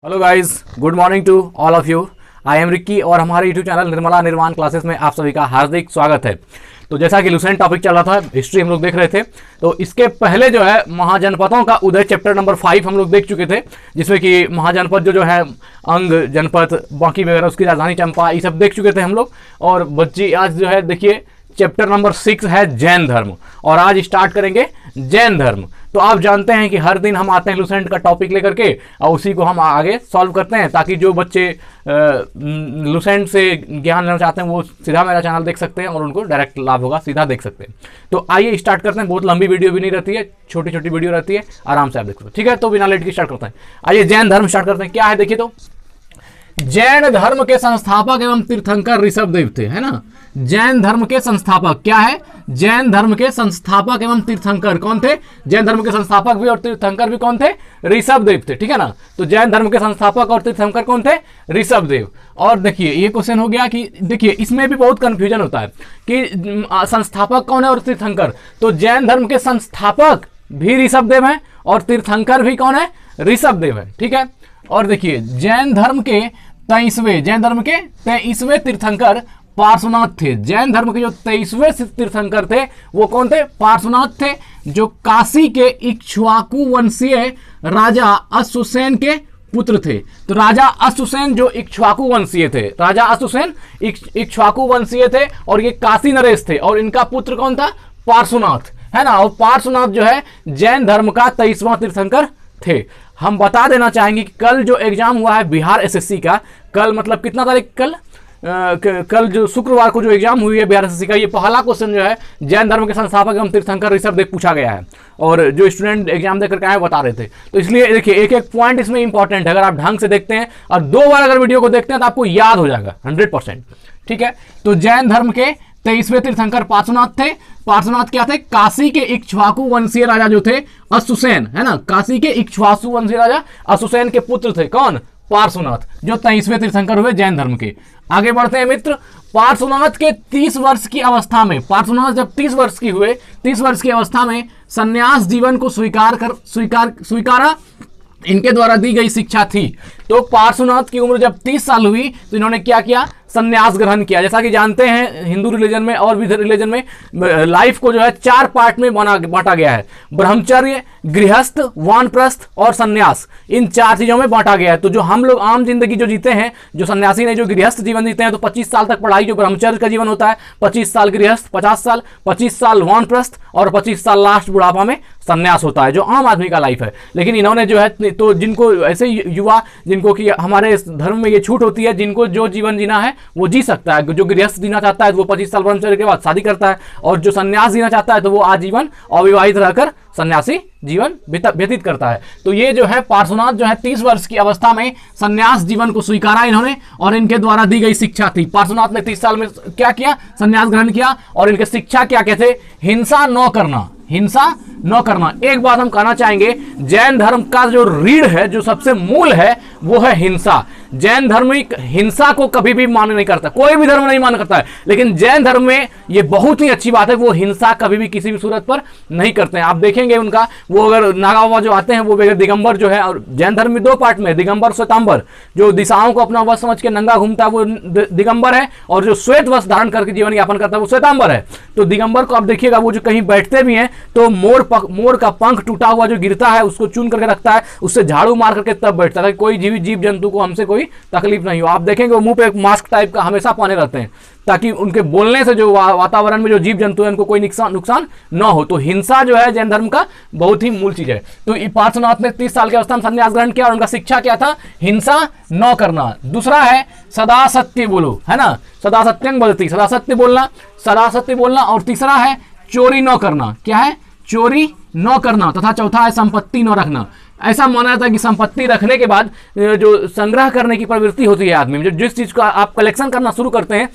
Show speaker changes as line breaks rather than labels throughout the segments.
Hello guys, good morning to all of you. I am Ricky और हमारे YouTube channel Nirmala निर्माण classes में आप सभी का हार्दिक स्वागत है। तो जैसा कि लुसेंट टॉपिक चल रहा था, हिस्ट्री हम लोग देख रहे थे, तो इसके पहले जो है महाजनपदों का उदय चैप्टर नंबर 5 हम लोग देख चुके थे, जिसमें कि महाजनपद जो है अंग जनपद बाकी वगैरह उसकी राजधानी चंपा ये सब देख चुके थे हम लोग। और बच्ची आज जो है देखिए चैप्टर नंबर 6 है जैन धर्म, और आज स्टार्ट करेंगे जैन धर्म। तो आप जानते हैं कि हर दिन हम आते हैं लुसेंट का टॉपिक लेकर के और उसी को हम आगे सॉल्व करते हैं, ताकि जो बच्चे लुसेंट से ज्ञान लेना चाहते हैं वो सीधा मेरा चैनल देख सकते हैं और उनको डायरेक्ट लाभ होगा, सीधा देख सकते हैं। तो आइए स्टार्ट करते हैं। बहुत लंबी वीडियो भी नहीं रहती है, छोटी छोटी वीडियो रहती है, आराम से आप देख सकते हैं। ठीक है, तो बिना लेट के स्टार्ट करते हैं। आइए जैन धर्म स्टार्ट करते हैं। क्या है देखिए, तो जैन धर्म के संस्थापक एवं तीर्थंकर ऋषभदेव थे, है ना। जैन धर्म के संस्थापक क्या है? जैन धर्म के संस्थापक एवं तीर्थंकर कौन थे? जैन धर्म के संस्थापक भी और तीर्थंकर भी कौन थे? ऋषभदेव थे। ठीक है ना। तो जैन धर्म के संस्थापक और तीर्थंकर कौन थे? ऋषभदेव। और देखिए ये क्वेश्चन हो गया कि देखिए इसमें भी बहुत कंफ्यूजन होता है कि संस्थापक कौन है और तीर्थंकर। तो जैन धर्म के संस्थापक भी ऋषभदेव हैं और तीर्थंकर भी कौन है? ऋषभदेव है। ठीक है। और देखिए जैन धर्म के 23वें तीर्थंकर पार्श्वनाथ थे। जैन धर्म के जो 23वें तीर्थंकर थे वो कौन थे? पार्श्वनाथ थे, जो काशी के इक्ष्वाकु वंशीय राजा अश्वसेन के पुत्र थे। तो राजा अश्वसेन जो इक्ष्वाकु वंशीय थे, राजा अश्वसेन इक्ष्वाकु वंशीय थे और ये काशी नरेश थे, और इनका पुत्र कौन था? पार्श्वनाथ, है ना। और पार्श्वनाथ जो है जैन धर्म का 23वां तीर्थंकर थे। हम बता देना चाहेंगे कि कल जो एग्जाम हुआ है बिहार एसएससी का, कल मतलब कितना तारीख? कल जो शुक्रवार को जो एग्जाम हुई है बिहार एसएससी का, ये पहला क्वेश्चन जो है जैन धर्म के संस्थापक एवं तीर्थंकर ऋषभदेव पूछा गया है, और जो स्टूडेंट एग्जाम देकर के आए बता रहे थे। तो इसलिए देखिए एक एक पॉइंट इसमें इंपॉर्टेंट है। अगर आप ढंग से देखते हैं और 2 बार अगर वीडियो को देखते हैं तो आपको याद हो जाएगा 100%। ठीक है। तो जैन धर्म के 23वें तीर्थंकर पार्श्वनाथ थे। पार्श्वनाथ क्या थे? काशी के इक्ष्वाकु वंशीय राजा जो थे अश्वसेन, है ना। काशी के इक्ष्वाकु वंशीय राजा अश्वसेन के पुत्र थे कौन? पार्श्वनाथ, जो 23वें तीर्थंकर हुए जैन धर्म के। आगे बढ़ते हैं मित्र। पार्श्वनाथ के 30 वर्ष की अवस्था में, पार्श्वनाथ जब 30 वर्ष की हुए, 30 वर्ष की अवस्था में संन्यास जीवन को स्वीकारा। इनके द्वारा दी गई शिक्षा थी। तो पार्श्वनाथ की उम्र जब 30 साल हुई तो इन्होंने क्या किया? संन्यास ग्रहण किया। जैसा कि जानते हैं हिंदू रिलीजन में और भी रिलीजन में लाइफ को जो है 4 पार्ट में बांटा गया है। ब्रह्मचर्य, गृहस्थ, वानप्रस्थ और संन्यास, इन 4 चीजों में बांटा गया है। तो जो हम लोग आम जिंदगी जो जीते हैं, जो सन्यासी ने जो गृहस्थ जीवन जीते हैं, तो 25 साल तक पढ़ाई जो ब्रह्मचर्य का जीवन होता है, 25 साल गृहस्थ, 50 साल, 25 साल वानप्रस्थ और 25 साल लास्ट बुढ़ापा में संन्यास होता है, जो आम आदमी का लाइफ है। लेकिन इन्होंने जो है, तो जिनको ऐसे युवा जिनको कि हमारे धर्म में ये छूट होती है, जिनको जो जीवन जीना है वो जी सकता है। जो गृहस्थ जीना चाहता है तो वो 25 साल ब्रह्मचर्य के बाद शादी करता है, और जो संन्यास जीना चाहता है तो वो आजीवन अविवाहित रहकर सन्यासी जीवन व्यतीत करता है। तो ये जो है पार्श्वनाथ जो है 30 वर्ष की अवस्था में संन्यास जीवन को स्वीकारा इन्होंने, और इनके द्वारा दी गई शिक्षा थी। पार्श्वनाथ ने 30 साल में क्या किया? संन्यास ग्रहण किया। और इनके शिक्षा क्या कहते? हिंसा न करना, हिंसा न करना। एक बात हम कहना चाहेंगे, जैन धर्म का जो रीढ़ है, जो सबसे मूल है, वो है हिंसा। जैन धर्म हिंसा को कभी भी मान नहीं करता, कोई भी धर्म नहीं मान करता है, लेकिन जैन धर्म में ये बहुत ही अच्छी बात है, वो हिंसा कभी भी किसी भी सूरत पर नहीं करते हैं। आप देखेंगे उनका, वो अगर नागा बाबा जो आते हैं वो दिगंबर जो है, और जैन धर्म में 2 पार्ट में, दिगंबर श्वेतांबर। जो दिशाओं को अपना वश समझ के नंगा घूमता है वो दिगंबर है, और जो श्वेत वस्त्र धारण करके जीवन यापन करता है वो श्वेतांबर है। तो दिगंबर को आप देखिएगा, वो जो कहीं बैठते भी हैं तो मोर का पंख टूटा हुआ जो गिरता है उसको चुन करके रखता है, उससे झाड़ू मार करके तब बैठता है, कोई जीव जंतु को हमसे कोई तकलीफ नहीं हो। आप देखेंगे वो मुंह पे एक मास्क टाइप का हमेशा पहने रहते हैं, ताकि उनके बोलने से जो वातावरण में जो जीव जंतु है उनको कोई नुकसान न हो। तो हिंसा जो है जैन धर्म का बहुत ही मूल चीज है। तो पार्श्वनाथ ने 30 साल की अवस्था में संन्यास ग्रहण किया, और उनका शिक्षा क्या था? हिंसा न करना। दूसरा है सदा सत्य बोलो, है ना। सदा सत्यं वदति, सदा सत्य बोलना। और तीसरा है चोरी न करना। क्या है? चोरी न करना। तथा चौथा है संपत्ति न रखना। ऐसा माना जाता है कि संपत्ति रखने के बाद जो संग्रह करने की प्रवृत्ति होती है आदमी में, जो जिस चीज का आप कलेक्शन करना शुरू करते हैं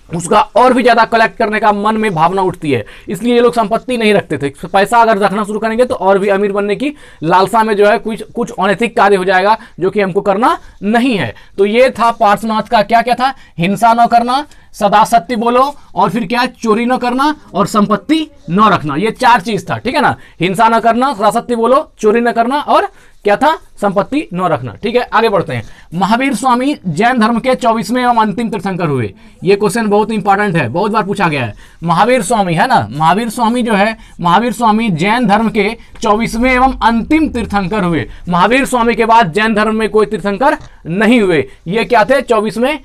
उसका और भी ज्यादा कलेक्ट करने का मन में भावना उठती है, इसलिए ये लोग संपत्ति नहीं रखते थे। पैसा अगर रखना शुरू करेंगे तो और भी अमीर बनने की लालसा में जो है कुछ अनैतिक कार्य हो जाएगा, जो कि हमको करना नहीं है। तो ये था पार्श्वनाथ का क्या क्या था? हिंसा न करना, सदा सत्य बोलो, और फिर क्या? चोरी न करना और संपत्ति न रखना। ये 4 चीज था, ठीक है ना। हिंसा न करना, सदा सत्य बोलो, चोरी न करना और क्या था, संपत्ति न रखना। ठीक है, आगे बढ़ते हैं। महावीर स्वामी जैन धर्म के 24वें एवं अंतिम तीर्थंकर हुए। ये क्वेश्चन बहुत इंपॉर्टेंट है, बहुत बार पूछा गया है। महावीर स्वामी है ना, महावीर स्वामी जो है, महावीर स्वामी जैन धर्म के 24वें एवं अंतिम तीर्थंकर हुए। महावीर स्वामी के बाद जैन धर्म में कोई तीर्थंकर नहीं हुए। ये क्या थे, 24वें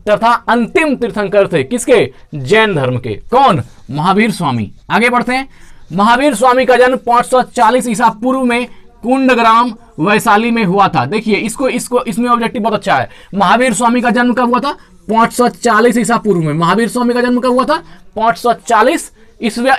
तथा अंतिम तीर्थंकर थे। किसके, जैन धर्म के। कौन, महावीर स्वामी। आगे बढ़ते हैं। महावीर स्वामी का जन्म 540 ईसा पूर्व में कुंडग्राम वैशाली में हुआ था। देखिए इसको इसमें ऑब्जेक्टिव बहुत अच्छा है। महावीर स्वामी का जन्म कब हुआ था, 540 ईसा पूर्व में। महावीर स्वामी का जन्म कब हुआ था, 540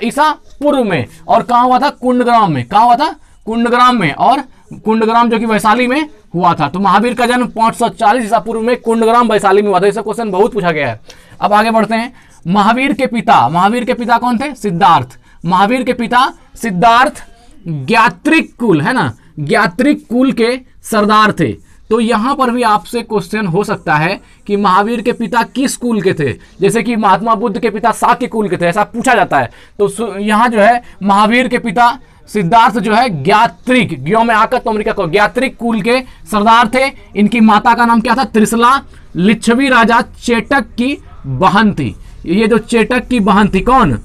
ईसा पूर्व में। और कहां हुआ था, कुंडग्राम में। कहां हुआ था, कुंडग्राम में। और कुंडग्राम जो कि वैशाली में हुआ था। तो महावीर का जन्म 540 ईसा पूर्व में कुंडग्राम वैशाली में हुआ था। इसका क्वेश्चन बहुत पूछा गया है। अब आगे बढ़ते हैं। महावीर के पिता, महावीर के पिता कौन थे, सिद्धार्थ। महावीर के पिता सिद्धार्थ ज्ञात्रिक कुल, है ना, ज्ञात्रिक कुल के सरदार थे। तो यहां पर भी आपसे क्वेश्चन हो सकता है कि महावीर के पिता किस कुल के थे। जैसे कि महात्मा बुद्ध के पिता शाक्य कुल के थे, ऐसा पूछा जाता है। तो यहां जो है महावीर के पिता सिद्धार्थ जो है ज्ञात्रिक, ज्ञो में आकर तो अमेरिका को, ज्ञात्रिक कुल के सरदार थे। इनकी माता का नाम क्या था, त्रिशला, लिच्छवी राजा चेटक की बहन थी। ये जो चेटक की बहन थी, कौन,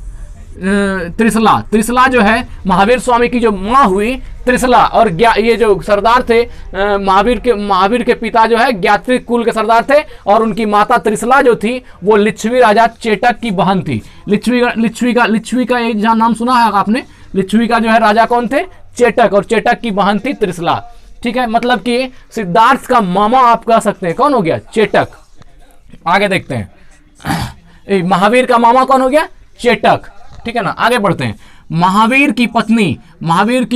त्रिशला। त्रिशला जो है महावीर स्वामी की जो माँ हुई त्रिशला। और ये जो सरदार थे महावीर के पिता जो है ज्ञात्रिक कुल के सरदार थे। और उनकी माता त्रिशला जो थी वो लिच्छवी राजा चेटक की बहन थी। लिच्छवी का एक नाम सुना है आपने। लिच्छवी का जो है राजा कौन थे, चेटक। और चेटक की बहन थी त्रिशला। ठीक है, मतलब कि सिद्धार्थ का मामा आप कह सकते हैं, कौन हो गया, चेटक। आगे देखते हैं, महावीर का मामा कौन हो गया, चेटक। ठीक है ना, आगे बढ़ते हैं। महावीर की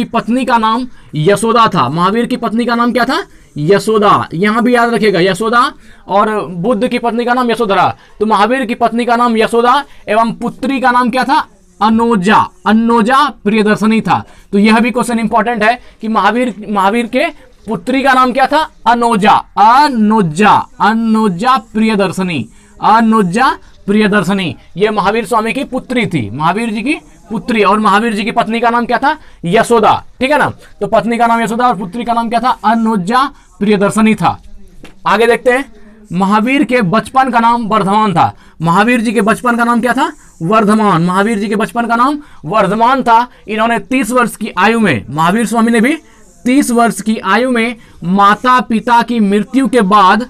पत्नी का नाम यशोदा था। महावीर की पत्नी का नाम क्या था, यशोदा। यहां भी याद रखिएगा, यशोदा। और बुद्ध की पत्नी का नाम यशोधरा। तो महावीर की पत्नी का नाम यशोदा एवं पुत्री का नाम क्या था, अनोजा। अनोजा प्रियदर्शनी था। तो यह भी क्वेश्चन इंपॉर्टेंट है कि महावीर के पुत्री का नाम क्या था, अनोजा। अनोजा प्रियदर्शनी। अनोजा प्रियदर्शनी ये महावीर स्वामी की पुत्री थी, महावीर जी की पुत्री। और महावीर जी की पत्नी का नाम क्या था, यशोदा। ठीक है ना, तो पत्नी का नाम यशोदा और पुत्री का नाम क्या था, अनोजा प्रियदर्शनी था। आगे देखते हैं। महावीर के बचपन का नाम वर्धमान था। महावीर जी के बचपन का नाम क्या था, वर्धमान। महावीर जी के बचपन का नाम वर्धमान था। इन्होंने 30 वर्ष की आयु में, महावीर स्वामी ने भी 30 वर्ष की आयु में माता पिता की मृत्यु के बाद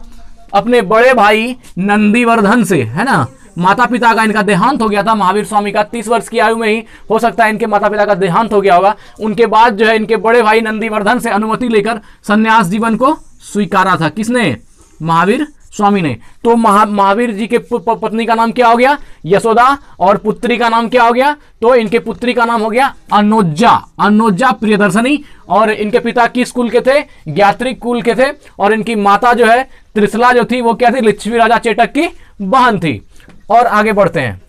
अपने बड़े भाई नंदीवर्धन से, है ना, माता पिता का इनका देहांत हो गया था। महावीर स्वामी का 30 वर्ष की आयु में ही हो सकता है इनके माता पिता का देहांत हो गया होगा। उनके बाद जो है इनके बड़े भाई नंदीवर्धन से अनुमति लेकर संन्यास जीवन को स्वीकारा था। किसने, महावीर स्वामी ने। तो महावीर जी के पत्नी का नाम क्या हो गया, यशोदा। और पुत्री का नाम क्या हो गया, तो इनके पुत्री का नाम हो गया अनोजा। अनोजा प्रियदर्शनी। और इनके पिता किस कुल के थे, ज्ञात्रिक कुल के थे। और इनकी माता जो है त्रिशला जो थी वो क्या थी, लिच्छवी राजा चेटक की बहन थी। और आगे बढ़ते हैं।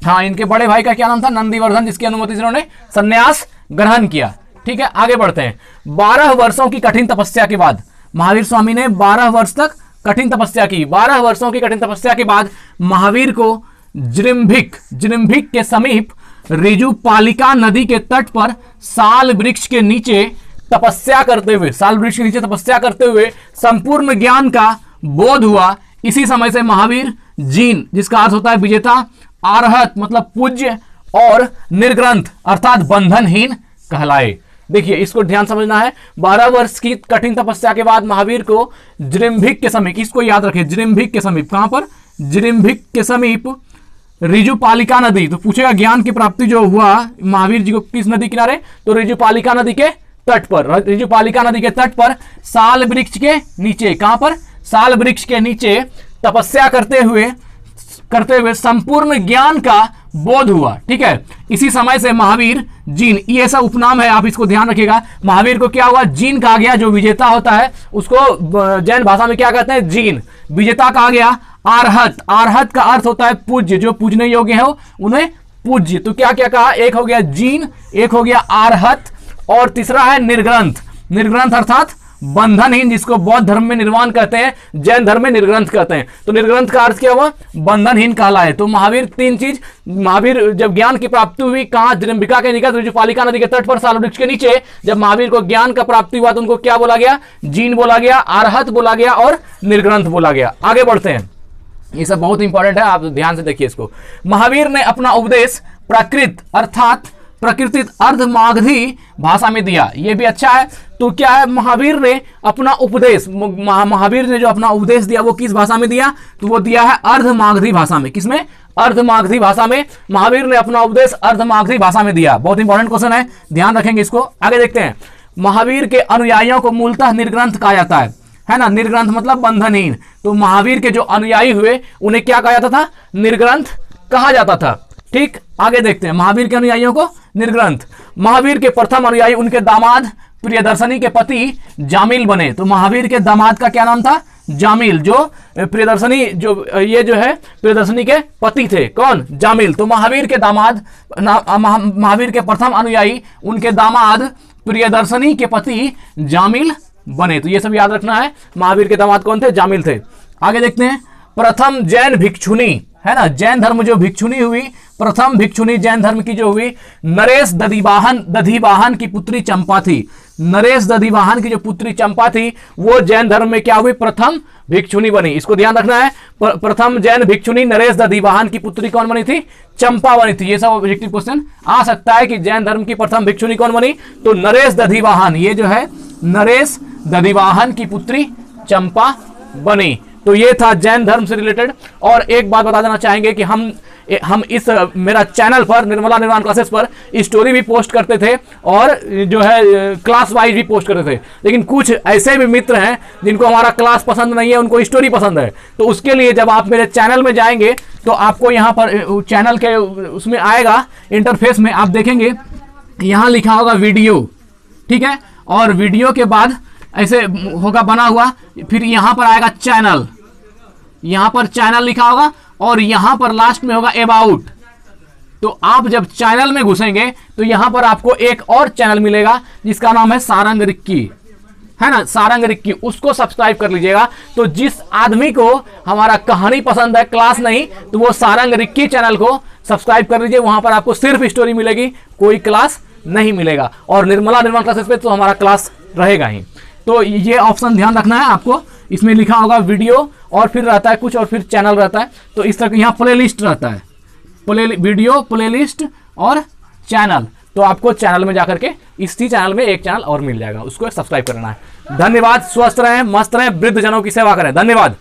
हाँ, इनके बड़े भाई का क्या नाम था, नंदीवर्धन, जिसकी अनुमति से इन्होंने संन्यास ग्रहण किया। ठीक है, आगे बढ़ते हैं। 12 वर्षों की कठिन तपस्या के बाद महावीर स्वामी ने 12 वर्ष तक कठिन तपस्या की। 12 वर्षों की कठिन तपस्या के बाद महावीर को जृंभिक के समीप ऋजुपालिका नदी के तट पर साल वृक्ष के नीचे तपस्या करते हुए संपूर्ण ज्ञान का बोध हुआ। इसी समय से महावीर जीन, जिसका अर्थ होता है विजेता, आरहत मतलब पूज्य, और निर्ग्रंथ अर्थात बंधनहीन कहलाए। देखिए इसको ध्यान समझना है। 12 वर्ष की कठिन तपस्या के बाद महावीर को जृंभिक के समीप, इसको याद रखें, जृंभिक के समीप, कहां पर, जृंभिक के समीप ऋजुपालिका नदी। तो पूछेगा ज्ञान की प्राप्ति जो हुआ महावीर जी को किस नदी किनारे, तो ऋजुपालिका नदी के तट पर। ऋजुपालिका नदी के तट पर साल वृक्ष के नीचे, कहां पर, साल वृक्ष के नीचे तपस्या करते हुए संपूर्ण ज्ञान का बोध हुआ। ठीक है, इसी समय से महावीर जीन, ये ऐसा उपनाम है, आप इसको ध्यान रखिएगा। महावीर को क्या हुआ, जीन कहा गया। जो विजेता होता है उसको जैन भाषा में क्या कहते हैं, जीन। विजेता कहा गया। आरहत, आरहत का अर्थ होता है पूज्य, जो पूजने योग्य है उन्हें पूज्य। तो क्या क्या कहा, एक हो गया जीन, एक हो गया आरहत, और तीसरा है निर्ग्रंथ। निर्ग्रंथ अर्थात बंधनहीन, जिसको बौद्ध धर्म में निर्वाण कहते हैं, जैन धर्म में निर्ग्रंथ कहते हैं। तो निर्ग्रंथ का अर्थ क्या हुआ? बंधनहीन कहलाए। तो महावीर तीन चीज, महावीर जब ज्ञान की प्राप्ति हुई कहाँ? जृंभिका के निकट ऋजुपालिका नदी के तट पर साल वृक्ष के नीचे जब महावीर को ज्ञान का प्राप्ति हुआ तो उनको क्या बोला गया? जीन बोला गया, अरहत बोला गया और निर्ग्रंथ बोला गया। आगे बढ़ते हैं, ये सब बहुत इंपॉर्टेंट है, आप ध्यान से देखिए इसको। महावीर ने अपना उपदेश प्राकृत अर्थात प्रकृतित अर्धमागधी भाषा में दिया। ये भी अच्छा है। तो क्या है? महावीर ने अपना उपदेश, महावीर ने जो अपना उपदेश दिया वो किस भाषा में दिया? तो वो दिया है अर्धमागधी भाषा में। किसमें? अर्धमागधी भाषा में महावीर ने अपना उपदेश अर्धमागधी भाषा में दिया। बहुत इंपॉर्टेंट क्वेश्चन है, ध्यान रखेंगे इसको। आगे देखते हैं, महावीर के अनुयायियों को मूलतः निर्ग्रंथ कहा जाता है ना? निर्ग्रंथ मतलब बंधनहीन। तो महावीर के जो अनुयायी हुए उन्हें क्या कहा जाता था? निर्ग्रंथ कहा जाता था। ठीक, आगे देखते हैं, महावीर के अनुयायियों को निर्ग्रंथ। महावीर के प्रथम अनुयायी उनके दामाद प्रियदर्शनी के पति जामिल बने। तो महावीर के दामाद का क्या नाम था? जामिल। जो प्रियदर्शनी, जो ये जो है प्रियदर्शनी के पति थे, कौन? जामिल। तो महावीर के दामाद, महावीर के प्रथम अनुयायी उनके दामाद प्रियदर्शनी के पति जामिल बने। तो ये सब याद रखना है। महावीर के दामाद कौन थे? जामिल थे। आगे देखते हैं, प्रथम जैन भिक्षुनी, है ना, जैन धर्म जो भिक्षुनी हुई, प्रथम भिक्षुनी जैन धर्म की जो हुई, नरेश दधिवाहन की पुत्री चंपा थी। नरेश दधिवाहन की जो पुत्री चंपा थी वो जैन धर्म में क्या हुई? प्रथम भिक्षुनी बनी। इसको ध्यान रखना है। प्रथम जैन भिक्षुनी नरेश दधिवाहन की पुत्री कौन बनी थी? चंपा बनी थी। ये सब ऑब्जेक्टिव क्वेश्चन आ सकता है कि जैन धर्म की प्रथम भिक्षुनी कौन बनी? तो नरेश दधिवाहन, ये जो है नरेश दधिवाहन की पुत्री चंपा बनी। तो ये था जैन धर्म से रिलेटेड। और एक बात बता देना चाहेंगे कि हम इस मेरा चैनल पर निर्मला निर्वाण क्लासेस पर स्टोरी भी पोस्ट करते थे और जो है क्लास वाइज भी पोस्ट करते थे। लेकिन कुछ ऐसे भी मित्र हैं जिनको हमारा क्लास पसंद नहीं है, उनको स्टोरी पसंद है। तो उसके लिए जब आप मेरे चैनल में जाएंगे तो आपको यहाँ पर चैनल के उसमें आएगा, इंटरफेस में आप देखेंगे यहाँ लिखा होगा वीडियो, ठीक है, और वीडियो के बाद ऐसे होगा बना हुआ, फिर यहाँ पर आएगा चैनल, यहाँ पर चैनल लिखा होगा और यहाँ पर लास्ट में होगा अबाउट। तो आप जब चैनल में घुसेंगे तो यहाँ पर आपको एक और चैनल मिलेगा जिसका नाम है सारंग रिक्की, है ना, सारंग रिक्की। उसको सब्सक्राइब कर लीजिएगा। तो जिस आदमी को हमारा कहानी पसंद है, क्लास नहीं, तो वो सारंग रिक्की चैनल को सब्सक्राइब कर लीजिए। वहां पर आपको सिर्फ स्टोरी मिलेगी, कोई क्लास नहीं मिलेगा। और निर्मला निर्वाण क्लासेस पे तो हमारा क्लास रहेगा ही। तो ये ऑप्शन ध्यान रखना है आपको। इसमें लिखा होगा वीडियो और फिर रहता है कुछ और फिर चैनल रहता है। तो इस तरह यहाँ प्लेलिस्ट रहता है, वीडियो, प्लेलिस्ट और चैनल। तो आपको चैनल में जाकर के इसी चैनल में एक चैनल और मिल जाएगा, उसको सब्सक्राइब करना है। धन्यवाद। स्वस्थ रहें, मस्त रहें, वृद्ध जनों की सेवा करें। धन्यवाद।